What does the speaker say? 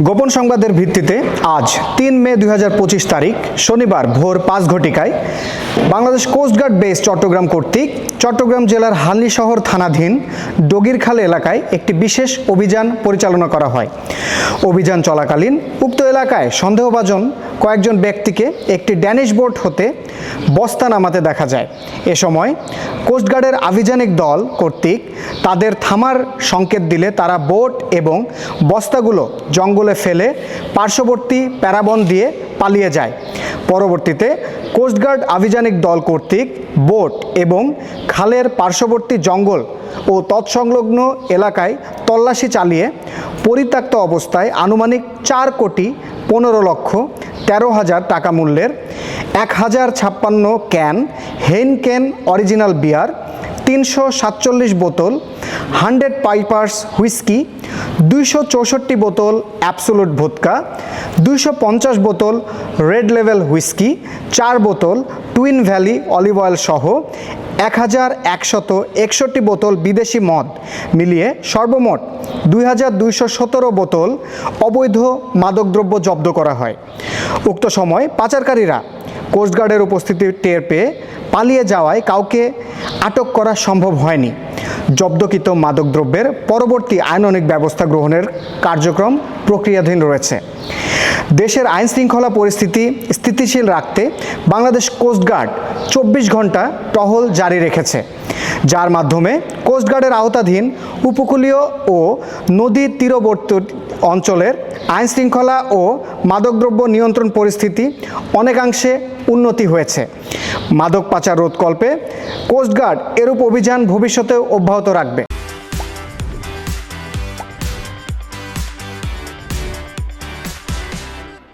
গোপন সংবাদের ভিত্তিতে আজ ৩ মে ২০২৫ তারিখ শনিবার ভোর ৫ ঘটিকায় বাংলাদেশ কোস্টগার্ড বেস চট্টগ্রাম কর্তৃক চট্টগ্রাম জেলার হালিশহর থানাধীন ডগিরখাল এলাকায় একটি বিশেষ অভিযান পরিচালনা করা হয়। অভিযান চলাকালীন উক্ত এলাকায় সন্দেহভাজন কয়েকজন ব্যক্তিকে একটি ড্যানিশ বোট হতে বস্তা নামাতে দেখা যায়। এ সময় কোস্টগার্ডের আভিযানিক দল কর্তৃক তাদের থামার সংকেত দিলে তারা বোট এবং বস্তাগুলো জঙ্গলে ফেলে পার্শ্ববর্তী প্যারাবন দিয়ে পালিয়ে যায়। পরবর্তীতে কোস্টগার্ড আভিযানিক দল কর্তৃক বোট এবং খালের পার্শ্ববর্তী জঙ্গল ও তৎসংলগ্ন এলাকায় তল্লাশি চালিয়ে পরিত্যক্ত অবস্থায় আনুমানিক 4,15,13,000 টাকা মূল্যের 1056 ক্যান হেইনকেন অরিজিনাল বিয়ার, 347 বোতল 100 পাইপার্স হুইস্কি, 264 বোতল অ্যাবসোলুট ভোদকা, 250 বোতল রেড লেভেল হুইস্কি, 4 বোতল টুইন ভ্যালি অলিভ অয়েল সহ 1161 বোতল বিদেশি মদ মিলিয়ে সর্বমোট 2217 বোতল অবৈধ মাদকদ্রব্য জব্দ করা হয়। উক্ত সময় পাচারকারীরা কোস্টগার্ডের উপস্থিতি টের পেয়ে পালিয়ে যাওয়ায় কাউকে আটক করা সম্ভব হয়নি। জব্দকৃত মাদকদ্রব্যের পরবর্তী আইনানুগ ব্যবস্থা গ্রহণের কার্যক্রম প্রক্রিয়াধীন রয়েছে। দেশের আইন শৃঙ্খলা পরিস্থিতি স্থিতিশীল রাখতে বাংলাদেশ কোস্টগার্ড 24 ঘন্টা টহল জারি রেখেছে, যার মাধ্যমে কোস্টগার্ডের আওতাধীন উপকূলীয় ও নদী তীরবর্তী অঞ্চলের আইন শৃঙ্খলা ও মাদকদ্রব্য নিয়ন্ত্রণ পরিস্থিতি অনেকাংশে উন্নতি হয়েছে। মাদক পাচার রোধকল্পে কোস্টগার্ড এরূপ অভিযান ভবিষ্যতেও অব্যাহত রাখবে।